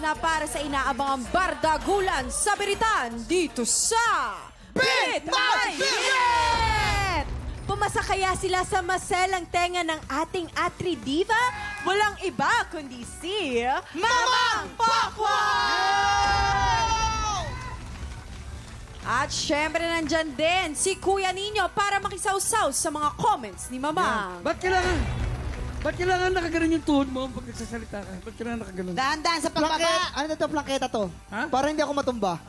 na para sa inaabangang bardagulan sa biritan dito sa Beat My My Birit! Pumasa kaya sila sa maselang tenga ng ating Atri Diva? Walang iba kundi si Mamang Pakwan! At syempre nandyan din si Kuya Nino para makisawsaw sa mga comments ni Mamang. Ba't kailangan nakaganon yung tuhod mo pag nagsasalita ka? Ba't kailangan nakaganon? Dahan-dahan sa Plangket, pagbaba. ano to, plangketa to? Ha? Para hindi ako matumba.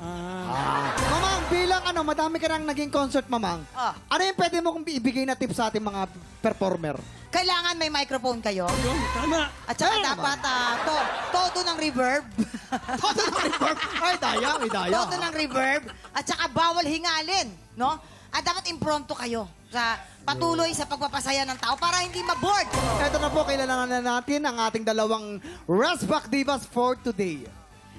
Mamang, bilang madami ka nang naging concert, Mamang. Ah. Ano yung pwede mo kung ibigay na tips sa ating mga performer? Kailangan may microphone kayo. Yun, tama. At saka Ayun dapat todo ng reverb. Todo ng reverb. Ay, daya, may daya. Todo ng reverb. At saka bawal hingalin. No? At dapat impromptu kayo sa patuloy sa pagpapasaya ng tao para hindi ma-bored. Ito na po, kailangan na natin ang ating dalawang Resback Divas for today.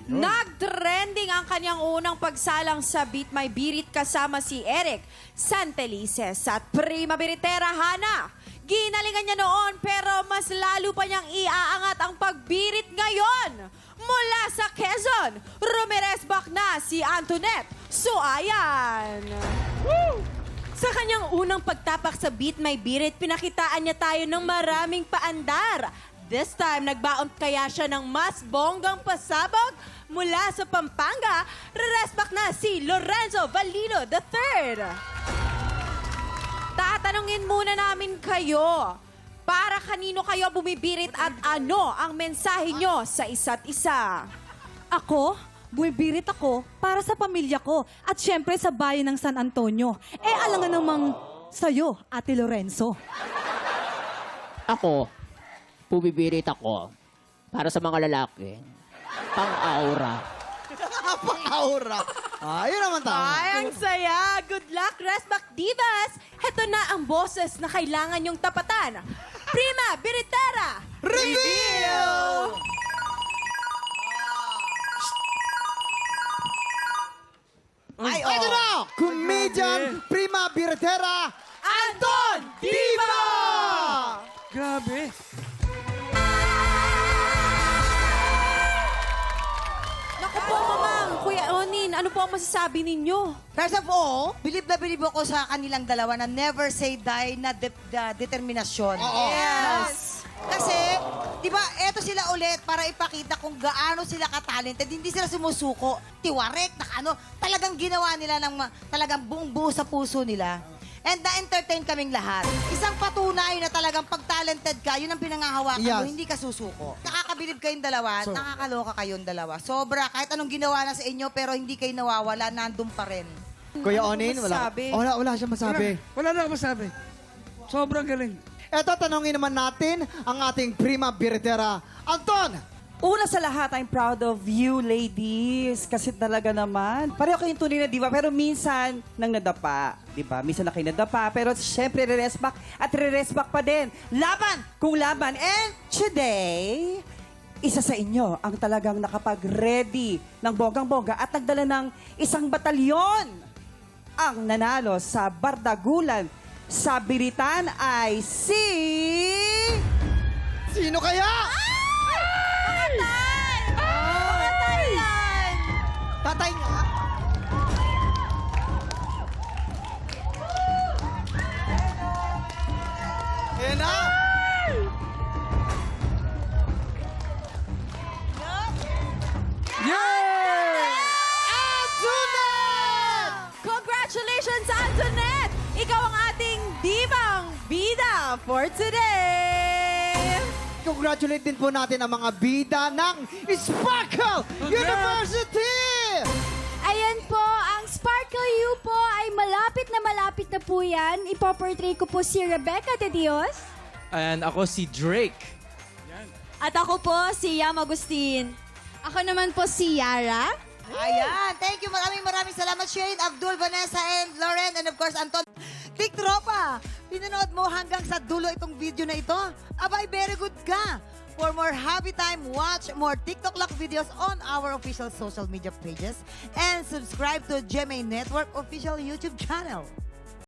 Nag-trending ang kanyang unang pagsalang sa Beat My Birit kasama si Eric Santelices at Prima Biritera Hana. Ginalingan niya noon pero mas lalo pa niyang iaangat ang pagbirit ngayon. Mula sa Quezon, rumiresbak na si Antoinette Suayan. Sa kanyang unang pagtapak sa Beat My Birit, pinakitaan niya tayo ng maraming paandar. This time, nagbaon kaya siya ng mas bonggang pasabog mula sa Pampanga. Reresbak na si Lorenzo Valino III. Tatanungin muna namin kayo, para kanino kayo bumibirit at ano ang mensahe nyo sa isa't isa? Ako, bumibirit ako para sa pamilya ko at syempre sa bayan ng San Antonio. Alangan namang sa'yo, Ate Lorenzo. Ako, bumibirit ako para sa mga lalaki. Pang-aura. Pang-aura. Yun naman tama. Ay, ang saya! Good luck, Resback Divas! Heto na ang boses na kailangan yung tapatan. Prima Biritera! Reveal! Ay, Ito na! Comedian Prima Biritera Anton Diva! Grabe. Naku po, Mamang! Kuya Onin, ano po ang masasabi ninyo? First of all, believe na believe ako sa kanilang dalawa na never say die na determinasyon. Yes! Kasi, di ba, eto sila ulit para ipakita kung gaano sila ka-talented. Hindi sila sumusuko, tiwarek, talagang ginawa nila ng talagang buong buo sa puso nila. And na-entertain kaming lahat. Isang patunay na talagang pag-talented ka, yun ang pinangahawakan mo, Yes. hindi ka susuko. Nakakabilib kayong dalawa, nakakaloka kayong dalawa. Sobra, kahit anong ginawa na sa inyo, pero hindi kayo nawawala, nandun pa rin. Kuya Onin, wala. masabi? Wala siya masabi. Wala na ako masabi. Sobrang galing. Eto, tanongin naman natin ang ating Prima Biritera. Anton! Una sa lahat, I'm proud of you, ladies. Kasi talaga naman, pareho kayong tunay na diva, pero minsan nang nadapa, di ba? Minsan na kayo nadapa, pero syempre re-resback at re-resback pa din. Laban kung laban. And today, isa sa inyo ang talagang nakapag-ready ng bonggang-bongga at nagdala ng isang batalyon. Ang nanalo sa bardagulan sa biritan ay si... Sino kaya? Tatay niya. Ayan na. Antoinette! Congratulations, Antoinette! Ikaw ang ating divang bida for today! Congratulate din po natin ang mga bida ng Sparkle University! Ayan po, ang Sparkle U po ay malapit na po yan. Ipoportray ko po si Rebecca de Dios. And ako si Drake. At ako po si Yam Agustin. Ako naman po si Yara. Ayan. Thank you. Maraming salamat, Shane, Abdul, Vanessa, and Lauren, and of course, Anton. Big Tropa, pinanood mo hanggang sa dulo itong video na ito. Abay, very good ka. For more happy time, watch more TikTok Lock videos on our official social media pages and subscribe to GMA Network official YouTube channel.